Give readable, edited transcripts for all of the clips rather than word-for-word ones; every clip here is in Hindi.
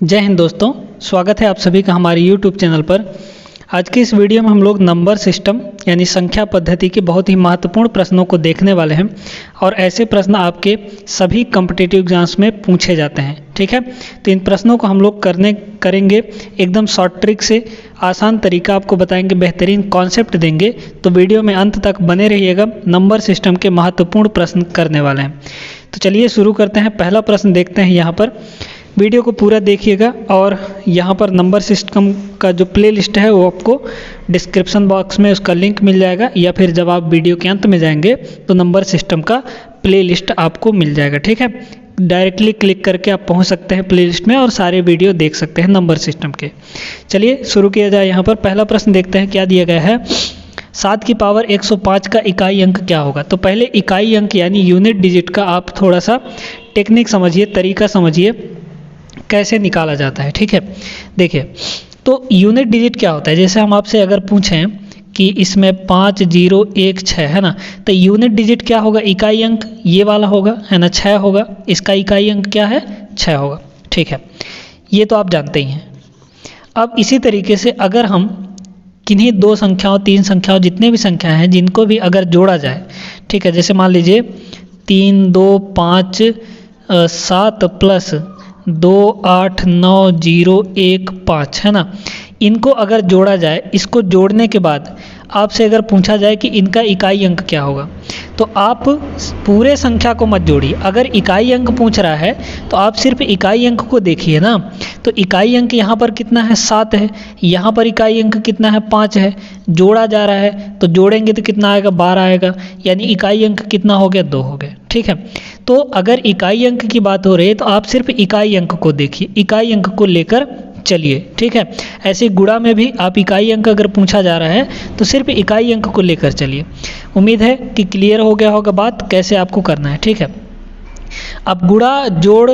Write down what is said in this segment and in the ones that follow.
जय हिंद दोस्तों, स्वागत है आप सभी का हमारे YouTube चैनल पर। आज के इस वीडियो में हम लोग नंबर सिस्टम यानी संख्या पद्धति के बहुत ही महत्वपूर्ण प्रश्नों को देखने वाले हैं और ऐसे प्रश्न आपके सभी कॉम्पिटिटिव एग्जाम्स में पूछे जाते हैं। ठीक है, तो इन प्रश्नों को हम लोग करेंगे एकदम शॉर्ट ट्रिक से, आसान तरीका आपको बताएंगे, बेहतरीन कॉन्सेप्ट देंगे। तो वीडियो में अंत तक बने रहिएगा, नंबर सिस्टम के महत्वपूर्ण प्रश्न करने वाले हैं। तो चलिए शुरू करते हैं। पहला प्रश्न देखते हैं। यहाँ पर वीडियो को पूरा देखिएगा और यहाँ पर नंबर सिस्टम का जो प्लेलिस्ट है वो आपको डिस्क्रिप्शन बॉक्स में उसका लिंक मिल जाएगा, या फिर जब आप वीडियो के अंत में जाएंगे तो नंबर सिस्टम का प्लेलिस्ट आपको मिल जाएगा। ठीक है, डायरेक्टली क्लिक करके आप पहुँच सकते हैं प्लेलिस्ट में और सारे वीडियो देख सकते हैं नंबर सिस्टम के। चलिए शुरू किया जाए। यहाँ पर पहला प्रश्न देखते हैं क्या दिया गया है। 7 की पावर 105 का इकाई अंक क्या होगा। तो पहले इकाई अंक यानी यूनिट डिजिट का आप थोड़ा सा टेक्निक समझिए, तरीका समझिए कैसे निकाला जाता है। ठीक है, देखिए तो यूनिट डिजिट क्या होता है। जैसे हम आपसे अगर पूछें कि इसमें 5 0 1 6 है ना, तो यूनिट डिजिट क्या होगा, इकाई अंक ये वाला होगा, है ना, 6 होगा। इसका इकाई अंक क्या है, 6 होगा। ठीक है, ये तो आप जानते ही हैं। अब इसी तरीके से अगर हम किन्हीं 2 संख्याओं 3 संख्याओं जितने भी संख्या हैं जिनको भी अगर जोड़ा जाए, ठीक है, जैसे मान लीजिए 3 2 5 7 प्लस 2 8 9 0 1 5 है ना, इनको अगर जोड़ा जाए, इसको जोड़ने के बाद आपसे अगर पूछा जाए कि इनका इकाई अंक क्या होगा, तो आप पूरे संख्या को मत जोड़िए। अगर इकाई अंक पूछ रहा है तो आप सिर्फ इकाई अंक को देखिए ना। तो इकाई अंक यहाँ पर कितना है, 7 है। यहाँ पर इकाई अंक कितना है, 5 है। जोड़ा जा रहा है तो जोड़ेंगे तो कितना आएगा, 12 आएगा। यानी इकाई अंक कितना हो गया, 2 हो गया। ठीक है, तो अगर इकाई अंक की बात हो रही है तो आप सिर्फ इकाई अंक को देखिए, इकाई अंक को लेकर चलिए। ठीक है, ऐसे गुणा में भी आप इकाई अंक अगर पूछा जा रहा है तो सिर्फ इकाई अंक को लेकर चलिए। उम्मीद है कि क्लियर हो गया होगा बात कैसे आपको करना है। ठीक है, अब गुणा जोड़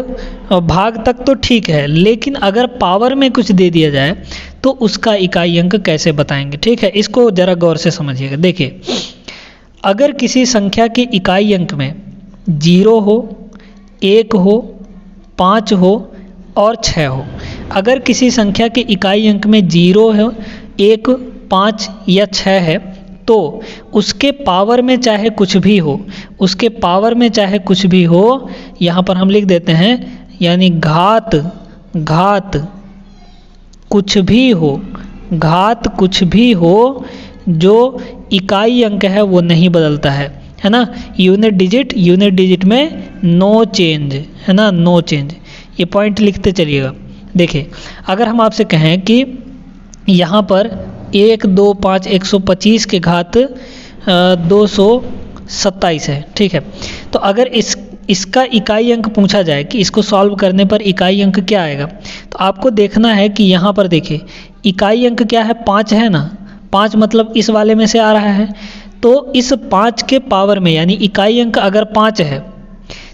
भाग तक तो ठीक है, लेकिन अगर पावर में कुछ दे दिया जाए तो उसका इकाई अंक कैसे बताएंगे। ठीक है, इसको जरा गौर से समझिएगा। देखिए, अगर किसी संख्या के इकाई अंक में 0 हो, 1 हो, 5 हो और 6 हो, अगर किसी संख्या के इकाई अंक में 0 है, 1 5 या 6 है, तो उसके पावर में चाहे कुछ भी हो, उसके पावर में चाहे कुछ भी हो, यहाँ पर हम लिख देते हैं, यानी घात कुछ भी हो, घात कुछ भी हो, जो इकाई अंक है वो नहीं बदलता है ना। यूनिट डिजिट में नो चेंज, है ना, नो चेंज। ये पॉइंट लिखते चलिएगा। देखिए, अगर हम आपसे कहें कि यहाँ पर 1 2 5 125 के घात 227 है। ठीक है, तो अगर इसका इकाई अंक पूछा जाए कि इसको सॉल्व करने पर इकाई अंक क्या आएगा, तो आपको देखना है कि यहाँ पर देखिए इकाई अंक क्या है, 5 है ना। 5 मतलब इस वाले में से आ रहा है, तो इस 5 के पावर में, यानी इकाई अंक अगर 5 है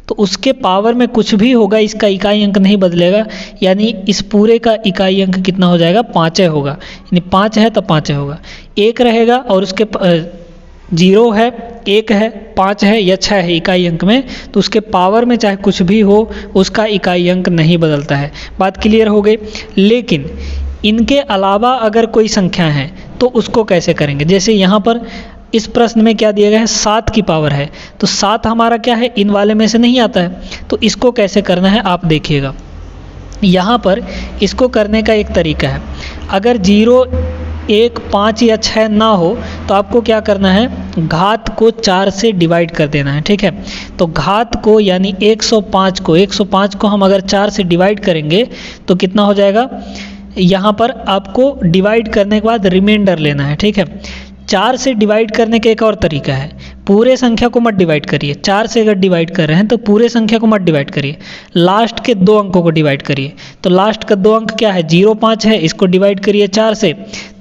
तो उसके पावर में कुछ भी होगा, इसका इकाई अंक नहीं बदलेगा। यानी इस पूरे का इकाई अंक कितना हो जाएगा, 5 होगा। यानी 5 है तो 5 होगा। 1 रहेगा और उसके 0 है, 1 है, 5 है या 6 है इकाई अंक में, तो उसके पावर में चाहे कुछ भी हो उसका इकाई अंक नहीं बदलता है। बात क्लियर हो गई। लेकिन इनके अलावा अगर कोई संख्या है तो उसको कैसे करेंगे। जैसे यहाँ पर इस प्रश्न में क्या दिया गया है, 7 की पावर है, तो 7 हमारा क्या है, इन वाले में से नहीं आता है। तो इसको कैसे करना है आप देखिएगा। यहाँ पर इसको करने का एक तरीका है, अगर 0 1 5 या 6 ना हो तो आपको क्या करना है, घात को 4 से डिवाइड कर देना है। ठीक है, तो घात को यानी 105 को हम अगर 4 से डिवाइड करेंगे तो कितना हो जाएगा, यहाँ पर आपको डिवाइड करने के बाद रिमाइंडर लेना है। ठीक है, 4 से डिवाइड करने का एक और तरीका है, पूरे संख्या को मत डिवाइड करिए। 4 से अगर डिवाइड कर रहे हैं तो पूरे संख्या को मत डिवाइड करिए, लास्ट के 2 अंकों को डिवाइड करिए। तो लास्ट का 2 अंक क्या है, 0 5 है, इसको डिवाइड करिए 4 से,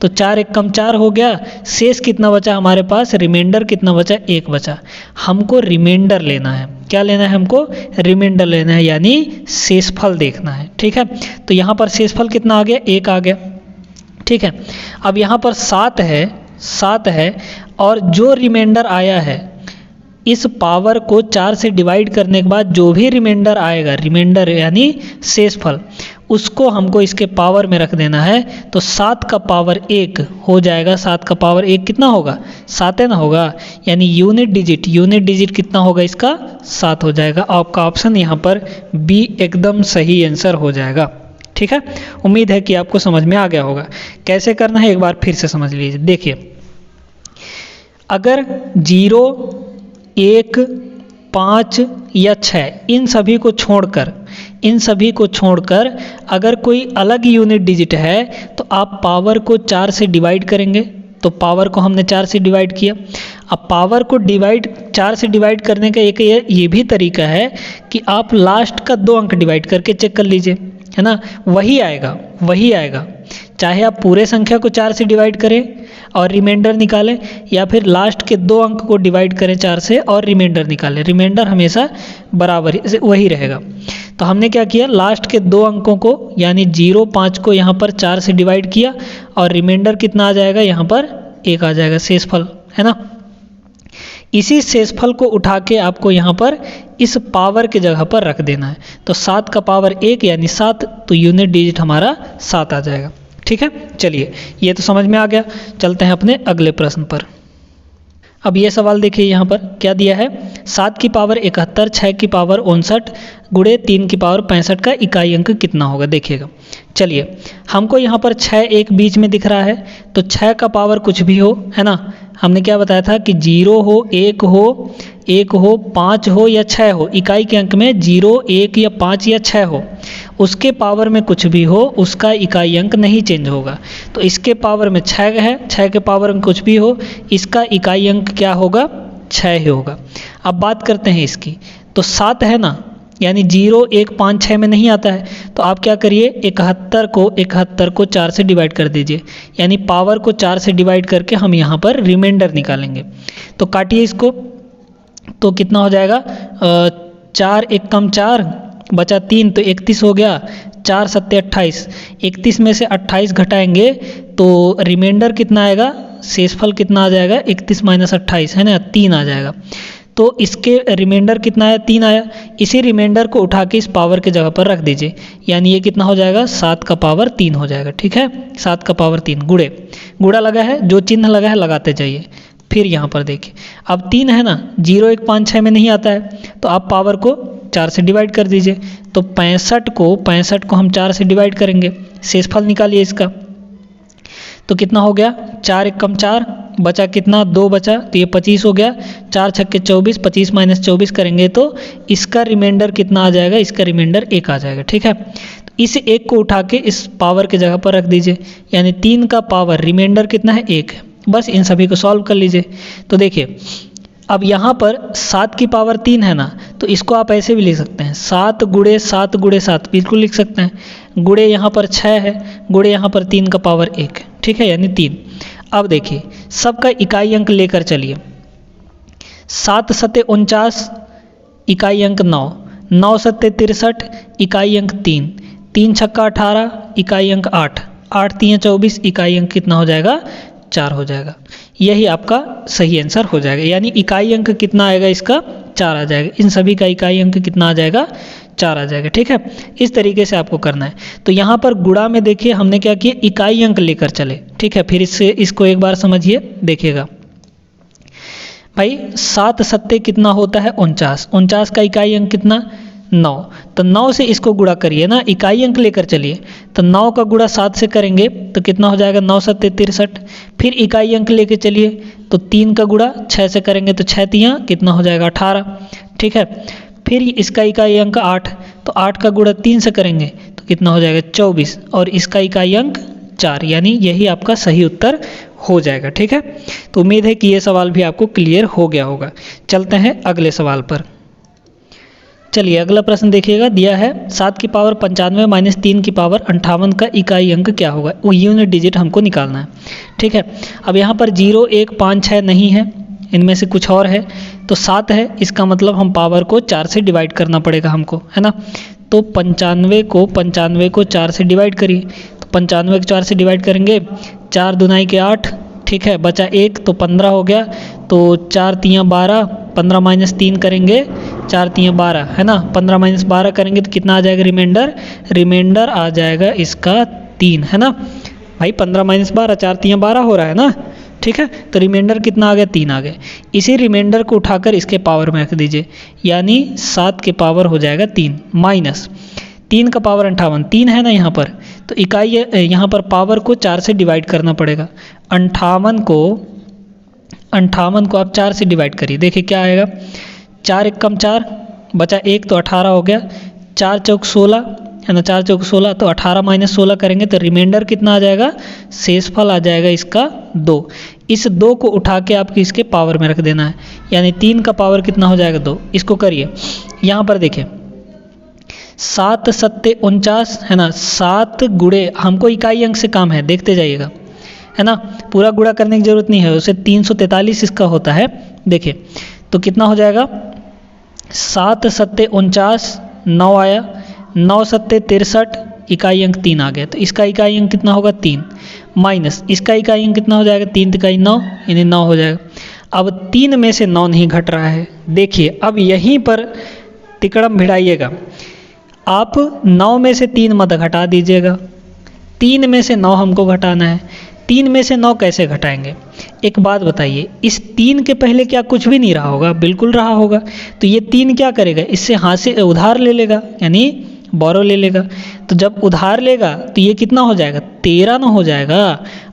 तो 4 1 कम 4 हो गया। शेष कितना बचा हमारे पास, रिमाइंडर कितना बचा, 1 बचा। हमको रिमाइंडर लेना है। क्या लेना है हमको, रिमाइंडर लेना है, यानी शेषफल देखना है। ठीक है, तो यहाँ पर शेषफल कितना आ गया, 1 आ गया। ठीक है, अब यहाँ पर 7 है और जो रिमाइंडर आया है इस पावर को 4 से डिवाइड करने के बाद जो भी रिमाइंडर आएगा, रिमाइंडर यानी शेषफल, उसको हमको इसके पावर में रख देना है। तो 7 का पावर 1 हो जाएगा, 7 का पावर 1 कितना होगा, 7 है ना होगा, यानी यूनिट डिजिट कितना होगा इसका, 7 हो जाएगा। आपका ऑप्शन यहाँ पर बी एकदम सही आंसर हो जाएगा। ठीक है, उम्मीद है कि आपको समझ में आ गया होगा। कैसे करना है एक बार फिर से समझ लीजिए। देखिए, अगर 0, 1, 5 या 6 इन सभी को छोड़कर अगर कोई अलग यूनिट डिजिट है तो आप पावर को 4 से डिवाइड करेंगे। तो पावर को हमने 4 से डिवाइड किया। अब पावर को 4 से डिवाइड करने का एक ये भी तरीका है कि आप लास्ट का 2 अंक डिवाइड करके चेक कर लीजिए, है ना, वही आएगा। चाहे आप पूरे संख्या को 4 से डिवाइड करें और रिमाइंडर निकालें, या फिर लास्ट के 2 अंक को डिवाइड करें 4 से और रिमाइंडर निकालें, रिमाइंडर हमेशा बराबर वही रहेगा। तो हमने क्या किया, लास्ट के 2 अंकों को यानी 0, 5 को यहाँ पर 4 से डिवाइड किया और रिमाइंडर कितना आ जाएगा, यहाँ पर 1 आ जाएगा, शेषफल, है ना। इसी शेषफल को उठा के आपको यहाँ पर इस पावर के जगह पर रख देना है। तो 7 का पावर 1 यानी 7, तो यूनिट डिजिट हमारा 7 आ जाएगा। ठीक है, चलिए ये तो समझ में आ गया। चलते हैं अपने अगले प्रश्न पर। अब ये सवाल देखिए, यहाँ पर क्या दिया है, 7 की पावर 71, 6 की पावर 59 गुणे 3 की पावर 65 का इकाई अंक कितना होगा। देखिएगा, चलिए हमको यहाँ पर 6 एक बीच में दिख रहा है, तो 6 का पावर कुछ भी हो, है ना। हमने क्या बताया था कि 0 हो, 1 हो, 5 हो या 6 हो, इकाई के अंक में 0, 1 या 5 या 6 हो, उसके पावर में कुछ भी हो उसका इकाई अंक नहीं चेंज होगा। तो इसके पावर में 6 है, 6 के पावर में कुछ भी हो, इसका इकाई अंक क्या होगा, 6 ही होगा। अब बात करते हैं इसकी, तो 7 है ना, यानी 0, 1, 5, 6 में नहीं आता है, तो आप क्या करिए, 71 को 4 से डिवाइड कर दीजिए, यानी पावर को 4 से डिवाइड करके हम यहाँ पर रिमाइंडर निकालेंगे। तो काटिए इसको, तो कितना हो जाएगा, 4 1 कम 4 बचा 3, तो 31 हो गया, 4 7 28, 31 में से 28 घटाएंगे तो रिमाइंडर कितना आएगा, शेषफल कितना आ जाएगा, 31 माइनस 28 है ना, 3 आ जाएगा। तो इसके रिमाइंडर कितना आया, 3 आया। इसी रिमाइंडर को उठा के इस पावर के जगह पर रख दीजिए, यानी ये कितना हो जाएगा, 7 का पावर 3 हो जाएगा। ठीक है, 7 का पावर 3 गुड़ा लगा है, जो चिन्ह लगा है लगाते जाइए। फिर यहाँ पर देखिए, अब 3 है ना, 0, 1, 5, 6 में नहीं आता है, तो आप पावर को 4 से डिवाइड कर दीजिए। तो 65 को हम 4 से डिवाइड करेंगे, शेषफल निकालिए इसका, तो कितना हो गया, 4 1 कम 4 बचा कितना, 2 बचा, तो ये 25 हो गया, 4 छक्के 24, 25 माइनस 24 करेंगे तो इसका रिमाइंडर कितना आ जाएगा, इसका रिमाइंडर 1 आ जाएगा। ठीक है, तो इस 1 को उठा के इस पावर के जगह पर रख दीजिए, यानी 3 का पावर रिमाइंडर कितना है, 1 है। बस इन सभी को सॉल्व कर लीजिए। तो देखिए, अब यहाँ पर 7 की पावर 3 है ना, तो इसको आप ऐसे भी लिख सकते हैं, 7 गुणे 7 बिल्कुल लिख सकते हैं, गुणे यहाँ पर 6 है, गुणे यहाँ पर 3 का पावर 1, ठीक है, यानी 3। अब देखिए, सबका इकाई अंक लेकर चलिए, 7 सत्ते 49, इकाई अंक 9, 9 सत्ते 63, इकाई अंक 3, 3 छक्का 18, इकाई अंक 8, 8 3 24, इकाई अंक कितना हो जाएगा, 4 हो जाएगा। यही आपका सही आंसर हो जाएगा, यानी इकाई अंक कितना आएगा इसका, 4 आ जाएगा। इन सभी का इकाई अंक कितना आ जाएगा, 4 आ जाएगा। ठीक है, इस तरीके से आपको करना है। तो यहाँ पर गुणा में देखिए हमने क्या किया, इकाई अंक लेकर चले। ठीक है, फिर इसको एक बार समझिए, देखिएगा भाई, 7 सत्ते कितना होता है, 49, 49 का इकाई अंक कितना, 9, तो 9 से इसको गुणा करिए ना, इकाई अंक लेकर चलिए, तो 9 का गुणा 7 से करेंगे तो कितना हो जाएगा, 9 सत्ते 63, फिर इकाई अंक लेकर चलिए, तो 3 का गुणा 6 से करेंगे तो 6 तियाँ कितना हो जाएगा, 18। ठीक है, फिर इसका इकाई अंक 8, तो 8 का गुणा 3 से करेंगे तो कितना हो जाएगा, 24, और इसका इकाई अंक 4, यानी यही आपका सही उत्तर हो जाएगा। ठीक है, तो उम्मीद है कि ये सवाल भी आपको क्लियर हो गया होगा। चलते हैं अगले सवाल पर। चलिए अगला प्रश्न देखिएगा, दिया है 7 की पावर 95 माइनस 3 की पावर 58 का इकाई अंक क्या होगा, वो यूनिट डिजिट हमको निकालना है। ठीक है, अब यहाँ पर 0 1 5 6 नहीं है, इनमें से कुछ और है, तो 7 है, इसका मतलब हम पावर को 4 से डिवाइड करना पड़ेगा हमको, है ना। तो 95 को 4 से डिवाइड करिए, तो 95 को 4 से डिवाइड करेंगे, 4 दुनाई के 8, ठीक है, बचा 1 तो 15 हो गया, तो 4 तियाँ 12, 15 माइनस 3 करेंगे 4 तियाँ 12 है ना, 15 माइनस 12 करेंगे तो कितना आ जाएगा रिमाइंडर, रिमाइंडर आ जाएगा इसका 3 है ना भाई, 15 माइनस 12 4 तियाँ 12 हो रहा है ना, ठीक है, तो रिमाइंडर कितना आ गया 3 आ गया। इसी रिमाइंडर को उठाकर इसके पावर में रख दीजिए, यानी 7 के पावर हो जाएगा 3 माइनस 3 का पावर 58, 3 है ना यहाँ पर, तो इकाई यहाँ पर पावर को 4 से डिवाइड करना पड़ेगा। 58 को आप 4 से डिवाइड करिए, देखिए क्या आएगा, 4 एकम 4 बचा 1 तो 18 हो गया, 4 चौक 16 है ना, 4 चौक 16 तो 18 माइनस 16 करेंगे तो रिमाइंडर कितना आ जाएगा, शेषफल आ जाएगा इसका 2। इस 2 को उठा के आपकी इसके पावर में रख देना है, यानी 3 का पावर कितना हो जाएगा 2। इसको करिए, यहाँ पर देखिए 7 सत्ते 49 है ना, 7 गुणे, हमको इकाई अंक से काम है, देखते जाइएगा है ना, पूरा गुणा करने की जरूरत नहीं है, उसे 343 इसका होता है। देखिए तो कितना हो जाएगा, 7 सत्ते 49 9 आया, 9 सत्ते 63, इकाई अंक 3 आ गया, तो इसका इकाई अंक कितना होगा 3 माइनस इसका इकाई अंक कितना हो जाएगा 3 इकाई 9 यानी 9 हो जाएगा। अब 3 में से 9 नहीं घट रहा है, देखिए अब यहीं पर तिकड़म भिड़ाइएगा, आप 9 में से 3 मत घटा दीजिएगा, 3 में से 9 हमको घटाना है, 3 में से 9 कैसे घटाएंगे। एक बात बताइए, इस 3 के पहले क्या कुछ भी नहीं रहा होगा, बिल्कुल रहा होगा, तो ये 3 क्या करेगा, इससे हाथ से उधार ले लेगा, यानी बोरो ले लेगा, तो जब उधार लेगा तो ये कितना हो जाएगा 13 ना हो जाएगा।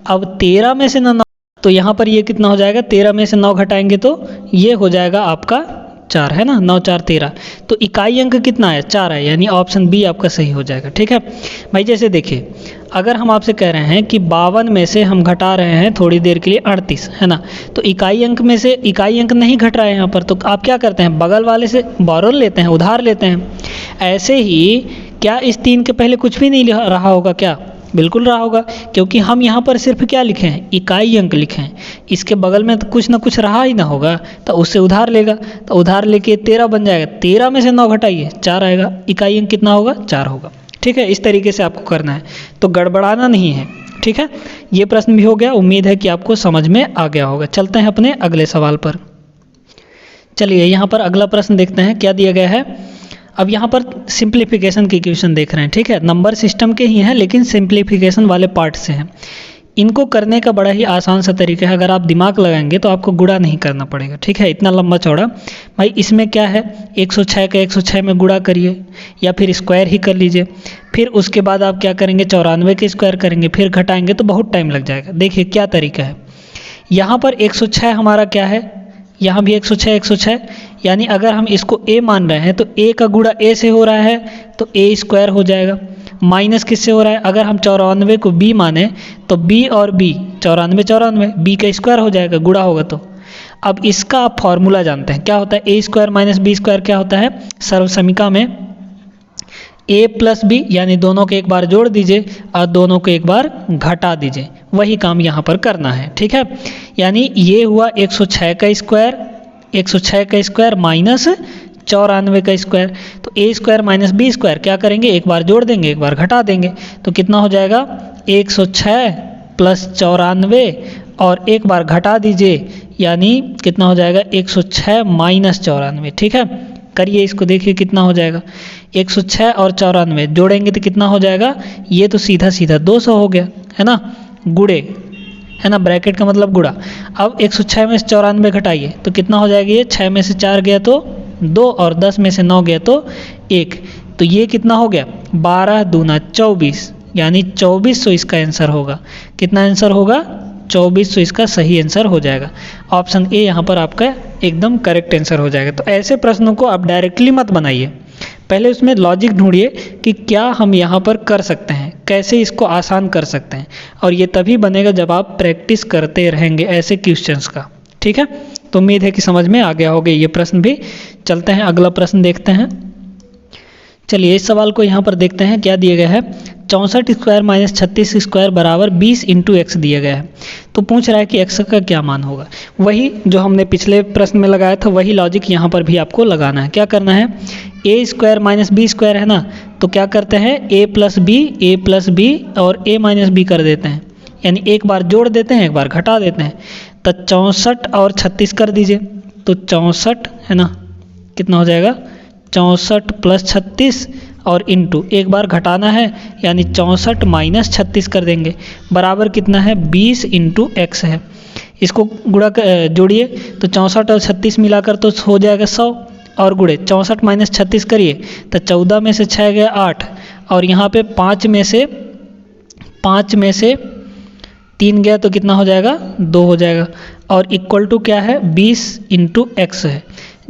अब 13 में से 9, तो यहाँ पर ये कितना हो जाएगा, 13 में से 9 घटाएंगे तो ये हो जाएगा आपका 4 है ना, 9 4 13, तो इकाई अंक कितना है 4 है, यानी ऑप्शन बी आपका सही हो जाएगा। ठीक है भाई, जैसे देखिए अगर हम आपसे कह रहे हैं कि 52 में से हम घटा रहे हैं थोड़ी देर के लिए 38 है ना, तो इकाई अंक में से इकाई अंक नहीं घट रहा है यहाँ पर, तो आप क्या करते हैं बगल वाले से बोरो लेते हैं, उधार लेते हैं। ऐसे ही क्या इस 3 के पहले कुछ भी नहीं रहा होगा क्या, बिल्कुल रहा होगा, क्योंकि हम यहाँ पर सिर्फ क्या लिखे हैं इकाई अंक लिखे हैं, इसके बगल में तो कुछ ना कुछ रहा ही ना होगा, तो उससे उधार लेगा, तो उधार लेके 13 बन जाएगा, 13 में से 9 घटाइए 4 आएगा, इकाई अंक कितना होगा 4 होगा। ठीक है, इस तरीके से आपको करना है, तो गड़बड़ाना नहीं है। ठीक है, ये प्रश्न भी हो गया, उम्मीद है कि आपको समझ में आ गया होगा। चलते हैं अपने अगले सवाल पर। चलिए यहाँ पर अगला प्रश्न देखते हैं क्या दिया गया है। अब यहाँ पर सिंप्लीफिकेशन की क्वेश्चन देख रहे हैं। ठीक है, नंबर सिस्टम के ही हैं लेकिन सिंप्लीफिकेशन वाले पार्ट से हैं। इनको करने का बड़ा ही आसान सा तरीका है, अगर आप दिमाग लगाएंगे तो आपको गुणा नहीं करना पड़ेगा। ठीक है, इतना लंबा चौड़ा भाई, इसमें क्या है 106 का 106 में गुणा करिए या फिर स्क्वायर ही कर लीजिए, फिर उसके बाद आप क्या करेंगे 94 के स्क्वायर करेंगे, फिर घटाएंगे तो बहुत टाइम लग जाएगा। देखिए क्या तरीका है, यहाँ पर 106 हमारा क्या है, यहाँ भी 106 106, यानी अगर हम इसको a मान रहे हैं तो a का गुणा a से हो रहा है तो a स्क्वायर हो जाएगा। माइनस किससे हो रहा है, अगर हम 94 को b माने तो b और b 94 94 b का स्क्वायर हो जाएगा, गुणा होगा तो। अब इसका आप फॉर्मूला जानते हैं, क्या होता है a square minus b square क्या होता है, सर्वसमीका में a प्लस b, यानी दोनों को एक बार जोड़ दीजिए और दोनों को एक बार घटा दीजिए, वही काम यहाँ पर करना है। ठीक है, यानी ये हुआ 106 का स्क्वायर, 106 का स्क्वायर माइनस 94 का स्क्वायर, तो a square minus b square क्या करेंगे, एक बार जोड़ देंगे एक बार घटा देंगे, तो कितना हो जाएगा 106 प्लस 94 और एक बार घटा दीजिए, यानी कितना हो जाएगा 106 माइनस 94। ठीक है, करिए इसको, देखिए कितना हो जाएगा 106 और 94 जोड़ेंगे तो कितना हो जाएगा, ये तो सीधा सीधा 200 हो गया है ना, गुड़े है ना, ब्रैकेट का मतलब गुणा। अब 106 में से 94 घटाइए तो कितना हो जाएगा, ये 6 में से 4 गया तो 2 और 10 में से 9 गया तो 1, तो ये कितना हो गया 12 दूना 24, यानी 2400 इसका आंसर होगा। कितना आंसर होगा 2400 इसका सही आंसर हो जाएगा। ऑप्शन ए यहाँ पर आपका एकदम करेक्ट आंसर हो जाएगा। तो ऐसे प्रश्नों को आप डायरेक्टली मत बनाइए, पहले उसमें लॉजिक ढूंढिए कि क्या हम यहाँ पर कर सकते हैं, कैसे इसको आसान कर सकते हैं, और ये तभी बनेगा जब आप प्रैक्टिस करते रहेंगे ऐसे क्वेश्चंस का। ठीक है, तो उम्मीद है कि समझ में आ गया होगा ये प्रश्न भी। चलते हैं अगला प्रश्न देखते हैं। चलिए इस सवाल को यहाँ पर देखते हैं क्या दिया गया है। 64 स्क्वायर माइनस 36 स्क्वायर बराबर 20 इंटू एक्स दिया गया है। तो पूछ रहा है कि एक्स का क्या मान होगा। वही जो हमने पिछले प्रश्न में लगाया था वही लॉजिक यहाँ पर भी आपको लगाना है। क्या करना है, ए स्क्वायर माइनस बी स्क्वायर है ना, तो क्या करते हैं ए प्लस बी और ए माइनस बी कर देते हैं, यानी एक बार जोड़ देते हैं, एक बार घटा देते हैं। तो 64 और 36 कर दीजिए, तो 64 है ना, कितना हो जाएगा 64 प्लस 36 और इंटू एक बार घटाना है, यानी 64 माइनस 36 कर देंगे, बराबर कितना है 20 इंटू एक्स है। इसको गुणा जोड़िए तो 64 और 36 मिलाकर तो हो जाएगा 100, और गुणे 64 माइनस 36 करिए तो 14 में से 6 गया 8, और यहाँ पे 5 में से 3 गया तो कितना हो जाएगा 2 हो जाएगा, और इक्वल टू क्या है 20 इंटू एक्स है।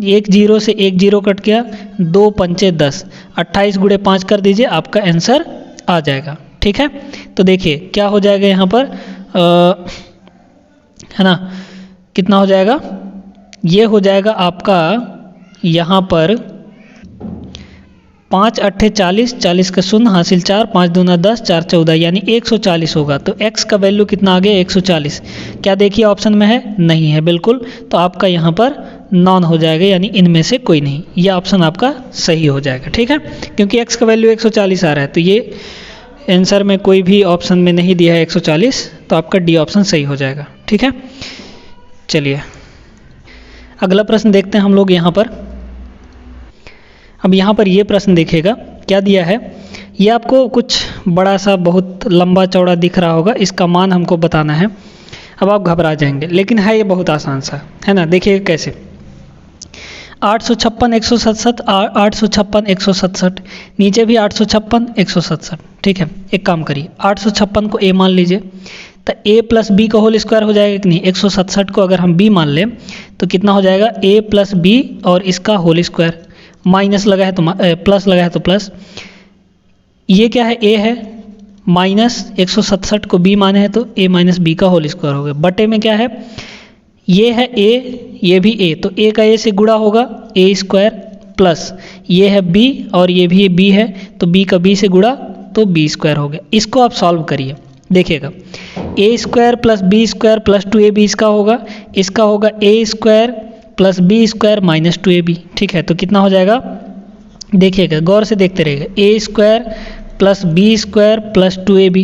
एक जीरो से एक जीरो कट गया, 2 पंचे 10, 28 गुणे 5 कर दीजिए, आपका आंसर आ जाएगा। ठीक है, तो देखिए क्या हो जाएगा यहाँ पर है ना, कितना हो जाएगा, ये हो जाएगा आपका यहाँ पर 5 अट्ठे 40, 40 का शून्य हासिल 4, 5 दूना 10, 4 14, यानी 140 होगा। तो x का वैल्यू कितना आ गया 140। क्या देखिए ऑप्शन में है, नहीं है बिल्कुल, तो आपका यहाँ पर नॉन हो जाएगा, यानी इनमें से कोई नहीं, यह ऑप्शन आपका सही हो जाएगा। ठीक है, क्योंकि x का वैल्यू 140 आ रहा है, तो ये आंसर में कोई भी ऑप्शन में नहीं दिया है 140, तो आपका डी ऑप्शन सही हो जाएगा। ठीक है, चलिए अगला प्रश्न देखते हैं हम लोग यहाँ पर। अब यहाँ पर ये प्रश्न देखिएगा क्या दिया है, ये आपको कुछ बड़ा सा बहुत लंबा चौड़ा दिख रहा होगा, इसका मान हमको बताना है। अब आप घबरा जाएंगे, लेकिन है ये बहुत आसान सा, है ना। देखिए कैसे, 856 167, 856 167, नीचे भी 856 167। ठीक है, एक काम करिए 856 को a मान लीजिए, तो a प्लस बी का होल स्क्वायर हो जाएगा कि नहीं। 167 को अगर हम b मान लें तो कितना हो जाएगा a प्लस बी और इसका होल स्क्वायर, माइनस लगा है तो प्लस लगा है तो प्लस, ये क्या है a है, माइनस 167 को b माने है तो a माइनस बी का होल स्क्वायर हो गया, बटे में क्या है, ये है a, ये भी a, तो a का a से गुणा होगा a स्क्वायर, प्लस ये है b और ये भी b है तो b का b से गुणा तो b स्क्वायर हो गया। इसको आप सॉल्व करिए, देखिएगा a square plus b square plus 2ab इसका होगा a square plus b square minus 2ab। ठीक है, तो कितना हो जाएगा, देखिएगा गौर से देखते रहिएगा, a square plus b square plus 2ab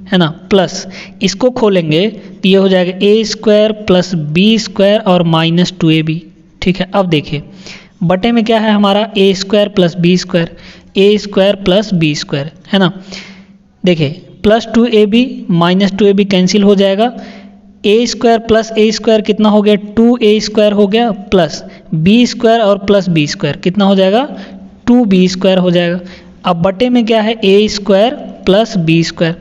है ना, प्लस इसको खोलेंगे तो ये हो जाएगा a square plus b square और माइनस 2ab। ठीक है, अब देखिए बटे में क्या है हमारा a square plus b square, a square plus b square है ना। देखिए plus 2ab minus 2ab cancel हो जाएगा, a square plus a square कितना हो गया 2a स्क्वायर हो गया, प्लस b स्क्वायर और प्लस b स्क्वायर कितना हो जाएगा 2b स्क्वायर हो जाएगा। अब बटे में क्या है a square plus b square,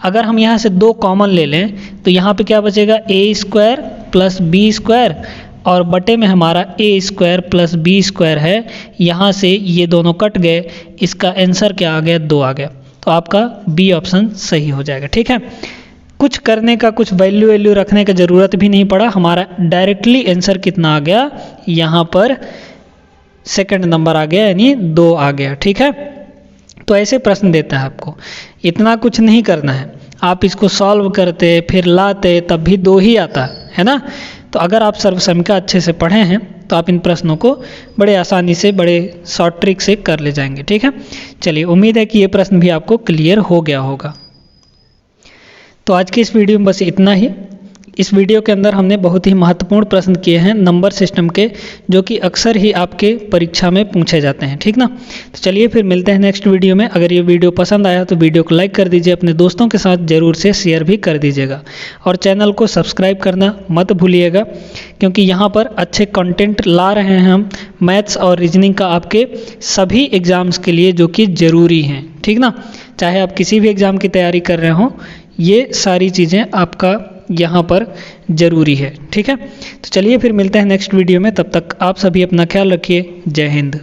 अगर हम यहाँ से 2 कॉमन ले लें तो यहाँ पे क्या बचेगा a square plus b square, और बटे में हमारा a square plus b square है, यहाँ से ये दोनों कट गए, इसका आंसर क्या आ गया 2 आ गया, तो आपका बी ऑप्शन सही हो जाएगा। ठीक है, कुछ करने का, कुछ वैल्यू रखने का ज़रूरत भी नहीं पड़ा, हमारा डायरेक्टली आंसर कितना आ गया, यहाँ पर सेकंड नंबर आ गया, यानी 2 आ गया। ठीक है, तो ऐसे प्रश्न देता है आपको, इतना कुछ नहीं करना है, आप इसको सॉल्व करते फिर लाते तब भी 2 ही आता है ना। तो अगर आप सर्वसमिका अच्छे से पढ़े हैं तो आप इन प्रश्नों को बड़े आसानी से, बड़े शॉर्ट ट्रिक से कर ले जाएंगे। ठीक है, चलिए उम्मीद है कि ये प्रश्न भी आपको क्लियर हो गया होगा। तो आज की इस वीडियो में बस इतना ही। इस वीडियो के अंदर हमने बहुत ही महत्वपूर्ण प्रश्न किए हैं नंबर सिस्टम के, जो कि अक्सर ही आपके परीक्षा में पूछे जाते हैं। ठीक ना, तो चलिए फिर मिलते हैं नेक्स्ट वीडियो में। अगर ये वीडियो पसंद आया तो वीडियो को लाइक कर दीजिए, अपने दोस्तों के साथ ज़रूर से शेयर भी कर दीजिएगा, और चैनल को सब्सक्राइब करना मत भूलिएगा, क्योंकि यहाँ पर अच्छे कंटेंट ला रहे हैं हम मैथ्स और रीजनिंग का आपके सभी एग्ज़ाम्स के लिए, जो कि ज़रूरी हैं। ठीक ना, चाहे आप किसी भी एग्ज़ाम की तैयारी कर रहे हों, ये सारी चीज़ें आपका यहाँ पर ज़रूरी है। ठीक है, तो चलिए फिर मिलते हैं नेक्स्ट वीडियो में, तब तक आप सभी अपना ख्याल रखिए। जय हिंद।